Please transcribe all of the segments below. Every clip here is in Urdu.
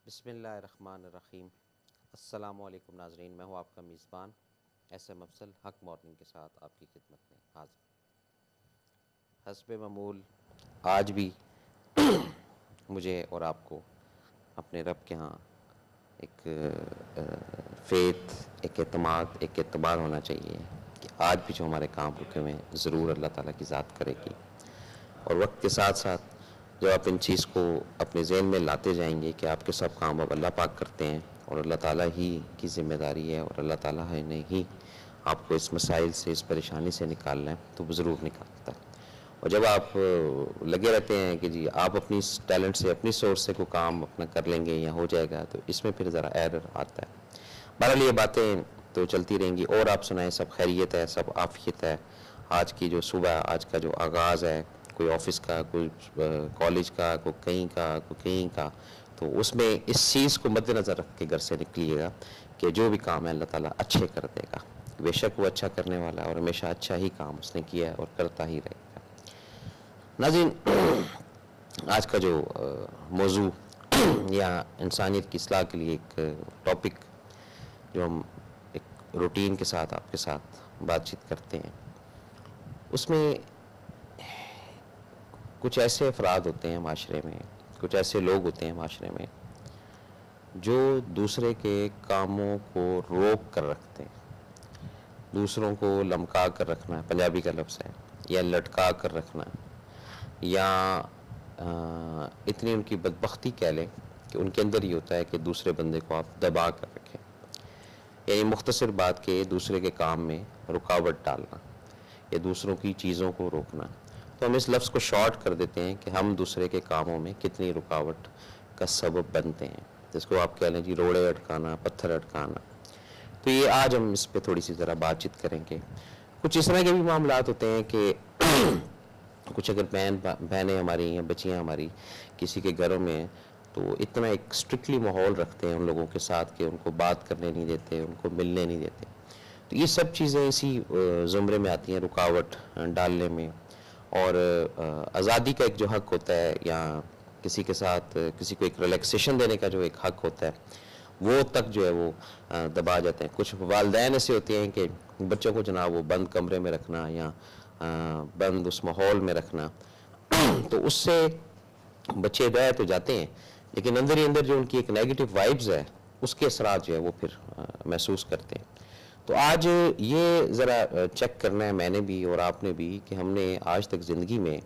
بسم اللہ الرحمن الرحیم۔ السلام علیکم ناظرین، میں ہوں آپ کا میزبان ایس ایم افضل، حق مارننگ کے ساتھ آپ کی خدمت میں حاضر۔ حسب معمول آج بھی مجھے اور آپ کو اپنے رب کے ہاں ایک فیتھ، ایک اعتماد، ایک اعتبار ہونا چاہیے کہ آج بھی جو ہمارے کام رکے ہوئے ہیں ضرور اللہ تعالیٰ کی ذات کرے گی، اور وقت کے ساتھ ساتھ جب آپ ان چیز کو اپنے ذہن میں لاتے جائیں گے کہ آپ کے سب کام اب اللہ پاک کرتے ہیں اور اللہ تعالیٰ ہی کی ذمہ داری ہے اور اللہ تعالیٰ نے ہی آپ کو اس مسائل سے، اس پریشانی سے نکالنا ہے، تو وہ ضرور نکالتا ہے۔ اور جب آپ لگے رہتے ہیں کہ جی آپ اپنی ٹیلنٹ سے، اپنی سورس سے کوئی کام اپنا کر لیں گے یا ہو جائے گا، تو اس میں پھر ذرا ایرر آتا ہے۔ بہرحال یہ باتیں تو چلتی رہیں گی، اور آپ سنائیں، سب خیریت ہے، سب عافیت ہے؟ آج کی جو صبح، آج کا جو آغاز ہے، کوئی آفس کا، کوئی کالج کا، کوئی کہیں کا، تو اس میں اس چیز کو مد نظر رکھ کے گھر سے نکلیے گا کہ جو بھی کام ہے اللہ تعالیٰ اچھے کر دے گا۔ بے شک وہ اچھا کرنے والا ہے اور ہمیشہ اچھا ہی کام اس نے کیا ہے اور کرتا ہی رہے گا۔ ناظرین، آج کا جو موضوع یا انسانیت کی اصلاح کے لیے ایک ٹاپک جو ہم ایک روٹین کے ساتھ آپ کے ساتھ بات چیت کرتے ہیں، اس میں کچھ ایسے افراد ہوتے ہیں معاشرے میں، کچھ ایسے لوگ ہوتے ہیں معاشرے میں جو دوسرے کے کاموں کو روک کر رکھتے ہیں۔ دوسروں کو لمکا کر رکھنا، پنجابی کا لفظ ہے، یا لٹکا کر رکھنا، یا اتنی ان کی بدبختی کہہ لیں کہ ان کے اندر یہ ہوتا ہے کہ دوسرے بندے کو آپ دبا کر رکھیں، یعنی مختصر بات کہ دوسرے کے کام میں رکاوٹ ڈالنا یا دوسروں کی چیزوں کو روکنا۔ تو ہم اس لفظ کو شارٹ کر دیتے ہیں کہ ہم دوسرے کے کاموں میں کتنی رکاوٹ کا سبب بنتے ہیں، جس کو آپ کہہ لیں جی روڑے اٹکانا، پتھر اٹکانا۔ تو یہ آج ہم اس پہ تھوڑی سی ذرا بات چیت کریں گے۔ کچھ اس طرح کے بھی معاملات ہوتے ہیں کہ کچھ اگر بہنیں ہماری ہیں، بچیاں ہماری کسی کے گھروں میں ہیں، تو اتنا ایک اسٹرکٹلی ماحول رکھتے ہیں ان لوگوں کے ساتھ کہ ان کو بات کرنے نہیں دیتے، ان کو ملنے نہیں دیتے۔ تو یہ سب چیزیں اسی زمرے میں آتی ہیں، رکاوٹ ڈالنے میں۔ اور آزادی کا ایک جو حق ہوتا ہے، یا کسی کے ساتھ کسی کو ایک ریلیکسیشن دینے کا جو ایک حق ہوتا ہے، وہ تک جو ہے وہ دبا جاتے ہیں۔ کچھ والدین ایسے ہوتے ہیں کہ بچوں کو جناب وہ بند کمرے میں رکھنا یا بند اس ماحول میں رکھنا، تو اس سے بچے رہ تو جاتے ہیں لیکن اندر ہی اندر جو ان کی ایک نیگیٹو وائبز ہے، اس کے اثرات جو ہے وہ پھر محسوس کرتے ہیں۔ تو آج یہ ذرا چیک کرنا ہے میں نے بھی اور آپ نے بھی کہ ہم نے آج تک زندگی میں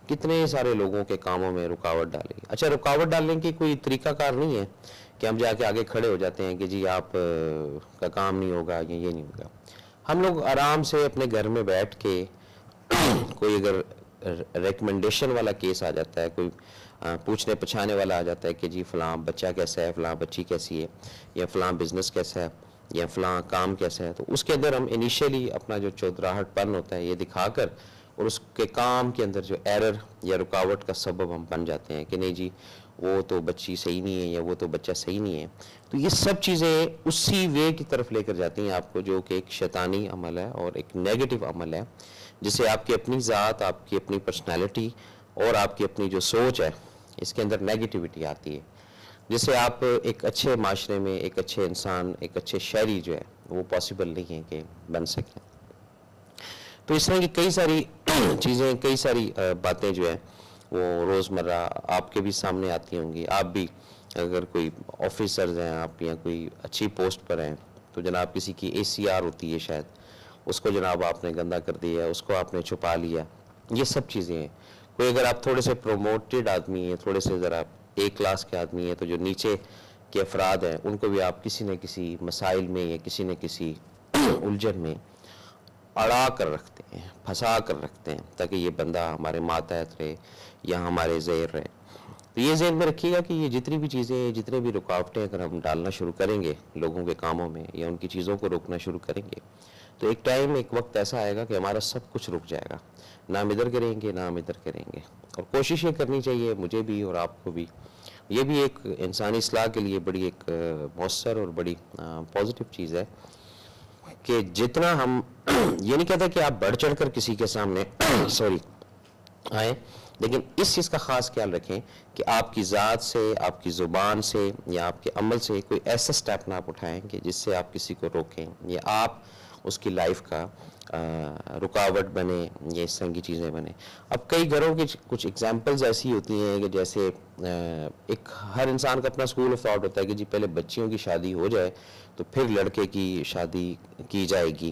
کتنے سارے لوگوں کے کاموں میں رکاوٹ ڈالی۔ اچھا، رکاوٹ ڈالنے کی کوئی طریقہ کار نہیں ہے کہ ہم جا کے آگے کھڑے ہو جاتے ہیں کہ جی آپ کا کام نہیں ہوگا یا یہ نہیں ہوگا۔ ہم لوگ آرام سے اپنے گھر میں بیٹھ کے کوئی اگر ریکمنڈیشن والا کیس آ جاتا ہے، کوئی پوچھنے پچھانے والا آ جاتا ہے کہ جی فلاں بچہ کیسا ہے، فلاں بچی کیسی ہے، یا فلاں بزنس کیسا ہے، یا فلاں کام کیسا ہے، تو اس کے اندر ہم انیشیلی اپنا جو چودراہٹ پن ہوتا ہے یہ دکھا کر اور اس کے کام کے اندر جو ایرر یا رکاوٹ کا سبب ہم بن جاتے ہیں کہ نہیں جی وہ تو بچی صحیح نہیں ہے یا وہ تو بچہ صحیح نہیں ہے۔ تو یہ سب چیزیں اسی وے کی طرف لے کر جاتی ہیں آپ کو، جو کہ ایک شیطانی عمل ہے اور ایک نیگیٹو عمل ہے، جسے آپ کی اپنی ذات، آپ کی اپنی پرسنالٹی اور آپ کی اپنی جو سوچ ہے، اس کے اندر نیگیٹیوٹی آتی ہے، جسے آپ ایک اچھے معاشرے میں، ایک اچھے انسان، ایک اچھے شہری جو ہے وہ پاسبل نہیں ہے کہ بن سکیں۔ تو اس طرح کی کئی ساری چیزیں، کئی ساری باتیں جو ہیں وہ روزمرہ آپ کے بھی سامنے آتی ہوں گی۔ آپ بھی اگر کوئی آفیسرز ہیں آپ، یا کوئی اچھی پوسٹ پر ہیں، تو جناب کسی کی ACR ہوتی ہے شاید، اس کو جناب آپ نے گندا کر دیا، اس کو آپ نے چھپا لیا، یہ سب چیزیں ہیں۔ کوئی اگر آپ تھوڑے سے پروموٹڈ آدمی ہیں، تھوڑے سے ذرا A کلاس کے آدمی ہیں، تو جو نیچے کے افراد ہیں ان کو بھی آپ کسی نہ کسی مسائل میں یا کسی نہ کسی الجھن میں اڑا کر رکھتے ہیں، پھنسا کر رکھتے ہیں، تاکہ یہ بندہ ہمارے ماتحت رہے یا ہمارے زیر رہے۔ تو یہ ذہن میں رکھیے گا کہ یہ جتنی بھی چیزیں، جتنے بھی رکاوٹیں اگر ہم ڈالنا شروع کریں گے لوگوں کے کاموں میں یا ان کی چیزوں کو روکنا شروع کریں گے، تو ایک ٹائم، ایک وقت ایسا آئے گا کہ ہمارا سب کچھ رک جائے گا، نہ ہم ادھر کریں گے نہ ہم ادھر کریں گے۔ اور کوشش یہ کرنی چاہیے مجھے بھی اور آپ کو بھی، یہ بھی ایک انسانی اصلاح کے لیے بڑی ایک مؤثر اور بڑی پازیٹیو چیز ہے کہ جتنا ہم یہ نہیں کہتا کہ آپ بڑھ چڑھ کر کسی کے سامنے آئیں، لیکن اس چیز کا خاص خیال رکھیں کہ آپ کی ذات سے، آپ کی زبان سے یا آپ کے عمل سے کوئی ایسا سٹیپ نہ آپ اٹھائیں کہ جس سے آپ کسی کو روکیں یا آپ اس کی لائف کا رکاوٹ بنے یا اس طرح کی چیزیں بنے. اب کئی گھروں کی کچھ ایگزامپلز ایسی ہوتی ہیں کہ جیسے ایک ہر انسان کا اپنا اسکول آف تھاٹ ہوتا ہے کہ جی پہلے بچیوں کی شادی ہو جائے تو پھر لڑکے کی شادی کی جائے گی.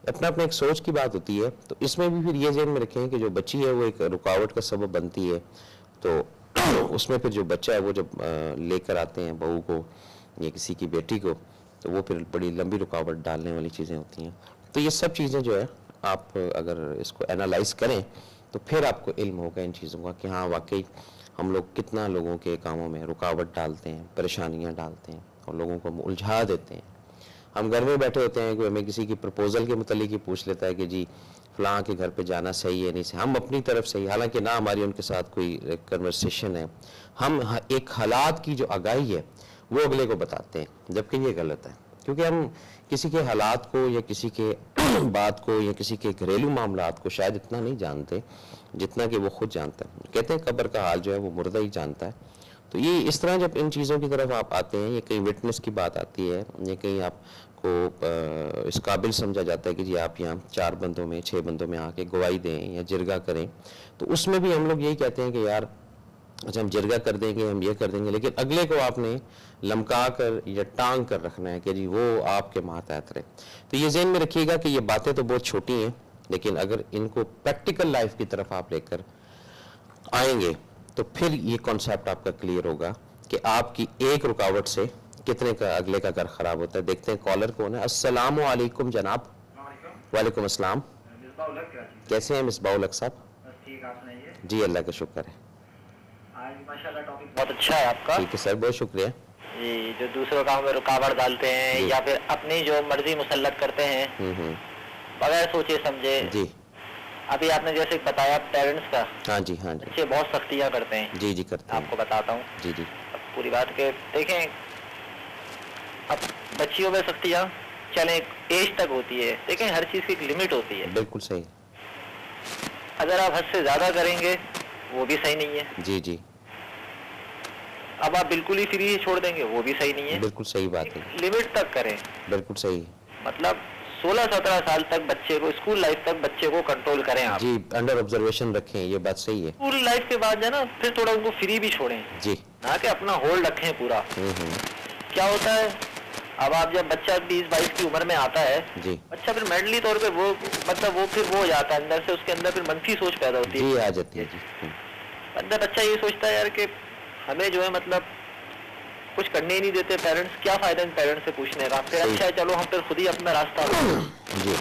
اپنا ایک سوچ کی بات ہوتی ہے. تو اس میں بھی پھر یہ ذہن میں رکھیں کہ جو بچی ہے وہ ایک رکاوٹ کا سبب بنتی ہے. تو اس میں پھر جو بچہ ہے وہ جب لے کر آتے ہیں بہو کو یا کسی کی بیٹی کو تو وہ پھر بڑی لمبی رکاوٹ ڈالنے والی چیزیں ہوتی ہیں. تو یہ سب چیزیں جو ہے آپ اگر اس کو انالائز کریں تو پھر آپ کو علم ہوگا ان چیزوں کا کہ ہاں واقعی ہم لوگ کتنا لوگوں کے کاموں میں رکاوٹ ڈالتے ہیں، پریشانیاں ڈالتے ہیں اور لوگوں کو الجھا دیتے ہیں. ہم گھر میں بیٹھے ہوتے ہیں، کوئی ہمیں کسی کی پرپوزل کے متعلق ہی پوچھ لیتا ہے کہ جی فلاں کے گھر پہ جانا صحیح ہے نہیں صحیح، ہم اپنی طرف سے ہی، حالانکہ نہ ہماری ان کے ساتھ کوئی کنورسیشن ہے، ہم ایک حالات کی جو آگاہی ہے وہ اگلے کو بتاتے ہیں، جبکہ یہ غلط ہے. کیونکہ ہم کسی کے حالات کو یا کسی کے بات کو یا کسی کے گھریلو معاملات کو شاید اتنا نہیں جانتے جتنا کہ وہ خود جانتا ہے. کہتے ہیں قبر کا حال جو ہے وہ مردہ ہی جانتا ہے. تو یہ اس طرح جب ان چیزوں کی طرف آپ آتے ہیں یا کہیں وٹنس کی بات آتی ہے یا کہیں آپ کو اس قابل سمجھا جاتا ہے کہ جی آپ یہاں 4 بندوں میں 6 بندوں میں آ کے گواہی دیں یا جرگہ کریں، تو اس میں بھی ہم لوگ یہی کہتے ہیں کہ یار اچھا ہم جرگہ کر دیں گے، ہم یہ کر دیں گے، لیکن اگلے کو آپ نے لمکا کر یا ٹانگ کر رکھنا ہے کہ جی وہ آپ کے ماتحت رہے. تو یہ ذہن میں رکھیے گا کہ یہ باتیں تو بہت چھوٹی ہیں، لیکن اگر ان کو پریکٹیکل لائف کی طرف آپ لے کر آئیں گے تو پھر یہ کانسیپٹ آپ کا کلیئر ہوگا کہ آپ کی ایک رکاوٹ سے کتنے کا اگلے کا گھر خراب ہوتا ہے. دیکھتے ہیں کالر کون ہے. السلام علیکم جناب. وعلیکم السلام. کیسے ہیں مصباح الحق صاحب؟ جی اللہ کا شکر ہے. ماشاءاللہ ٹاپک بہت اچھا ہے آپ کا. ٹھیک ہے سر، بہت شکریہ. جی جو دوسروں کاموں میں رکاوٹ ڈالتے ہیں یا پھر اپنی جو مرضی مسلط کرتے ہیں بغیر سوچے سمجھے. جی ابھی آپ نے جیسے بتایا پیرنٹس کا، ہاں جی ہاں جی بچے بہت سختیاں کرتے ہیں. جی جی کرتے ہیں. آپ کو بتاتا ہوں جی جی پوری بات کہ دیکھیں اب بچیوں میں سختیاں چلیں ایج تک ہوتی ہے. دیکھیں ہر چیز کی ایک لمٹ ہوتی ہے. بالکل صحیح. اگر آپ حد سے زیادہ کریں گے وہ بھی صحیح نہیں ہے. جی جی اب آپ بالکل ہی فری چھوڑ دیں گے وہ بھی صحیح نہیں ہے. بالکل صحیح بات ہے. لمٹ تک کریں. بالکل صحیح. مطلب 16-17 سال تک بچے کو اسکول لائف تک بچے کو کنٹرول کریں آپ. جی انڈر آبزرویشن رکھیں، یہ بات صحیح ہے. اسکول لائف کے بعد جو ہے نا پھر تھوڑا ان کو فری بھی چھوڑیں. جی نہ کہ اپنا ہولڈ رکھیں پورا. کیا ہوتا ہے اب آپ جب بچہ 20-22 کی عمر میں آتا ہے جی بچہ پھر مینٹلی طور پہ وہ مطلب وہ پھر وہ ہو جاتا ہے اندر سے، اس کے اندر پھر منفی سوچ پیدا ہوتی ہے. جی آ جاتی ہے. جی اندر بچہ یہ سوچتا ہے یار کہ ہمیں جو ہے مطلب کچھ کرنے ہی نہیں دیتے پیرنٹس، کیا فائدہ ان پیرنٹس سے پوچھنے کا. پھر اچھا ہے چلو ہم پھر خود ہی اپنا راستہ. جی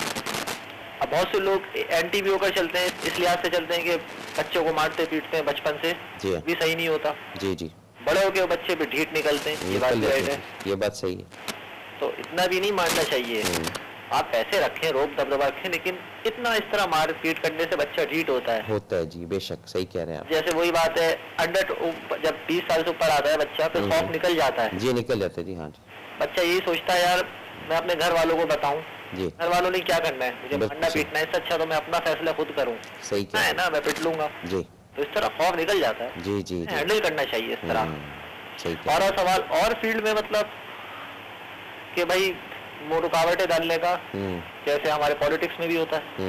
اب بہت سے لوگ اینٹی بھی ہو کر چلتے ہیں، اس لحاظ سے چلتے ہیں کہ بچوں کو مارتے پیٹتے ہیں بچپن سے. جی بھی صحیح نہیں ہوتا. جی جی بڑے ہو کے بچے پہ ڈھیٹ نکلتے ہیں. یہ بات رائٹ ہے. یہ بات صحیح ہے. تو اتنا بھی نہیں مارنا چاہیے. آپ پیسے رکھیں، روک دبدبا رکھیں، لیکن اتنا اس طرح مار پیٹ کرنے سے بچہ ڈھیٹ ہوتا ہے. جی بے شک صحیح کہہ رہے ہیں آپ. جیسے وہی بات ہے جب 20 سال سے اوپر آتا ہے بچہ پھر خوف نکل جاتا ہے. جی نکل جاتا ہے. جی ہاں جی. بچہ یہی سوچتا ہے یار میں اپنے گھر والوں کو بتاؤں. جی گھر والوں نے کیا کرنا ہے، مجھے مارنا پیٹنا ہے، اس سے اچھا تو میں اپنا فیصلہ خود کروں. صحیح کہہ ہے نا، میں پٹ لوں گا. جی تو اس طرح خوف نکل جاتا ہے. جی جی ہینڈل کرنا چاہیے اس طرح. صحیح کہہ. اور سوال اور فیلڈ میں مطلب کہ بھائی وہ رکاوٹیں ڈالنے کا جیسے ہمارے پالیٹکس میں بھی ہوتا ہے.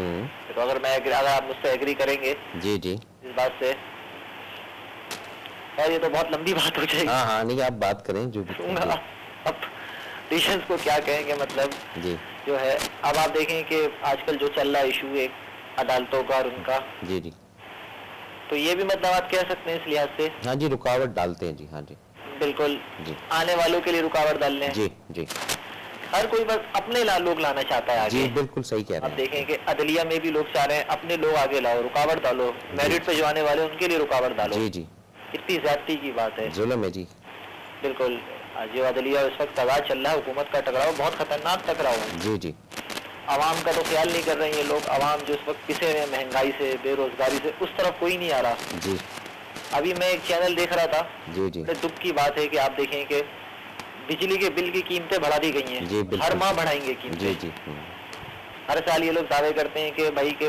تو اگر آپ مجھ سے ایگری کریں گے جی جی اس بات سے، اور یہ تو بہت لمبی بات ہو جائے گی. ہاں نہیں آپ بات کریں جو بھی. اب ڈیشنز کو کیا کہیں گے مطلب جی جو ہے اب آپ دیکھیں کہ آج کل جو چل رہا ہے ایشو ایک عدالتوں کا اور ان کا. جی جی تو یہ بھی مطلب آپ کہہ سکتے ہیں اس لحاظ سے. ہاں جی رکاوٹ ڈالتے ہیں. جی ہاں جی بالکل. جی آنے والوں کے لیے رکاوٹ ڈال لیں. جی جی ہر کوئی بس اپنے لوگ لانا چاہتا ہے آگے. جی بالکل صحیح کہہ رہے ہیں. آپ دیکھیں کہ عدلیہ میں بھی لوگ چاہ رہے ہیں اپنے لوگ آگے لاؤ، رکاوٹ ڈالو. میرٹ پہ جو آنے والے ان کے لیے رکاوٹ ڈالو. جی جی اتنی زیادتی کی بات ہے. ظلم ہے. جی بالکل. جو عدلیہ اس وقت تباہ چل رہا ہے، حکومت کا ٹکراؤ بہت خطرناک ٹکراؤ ہے. جی جی عوام کا تو خیال نہیں کر رہے ہیں یہ لوگ. عوام جو اس وقت پسے ہوئے مہنگائی سے، بے روزگاری سے، اس طرف کوئی نہیں آ رہا. جی ابھی میں ایک چینل دیکھ رہا تھا. جی جی دکھ کی بات ہے کہ آپ دیکھیں کہ بجلی کے بل کی قیمتیں بڑھا دی گئی ہیں. جی ہر ماہ بڑھائیں گے قیمتیں. جی جی ہر سال یہ لوگ دعوے کرتے ہیں کہ بھائی کہ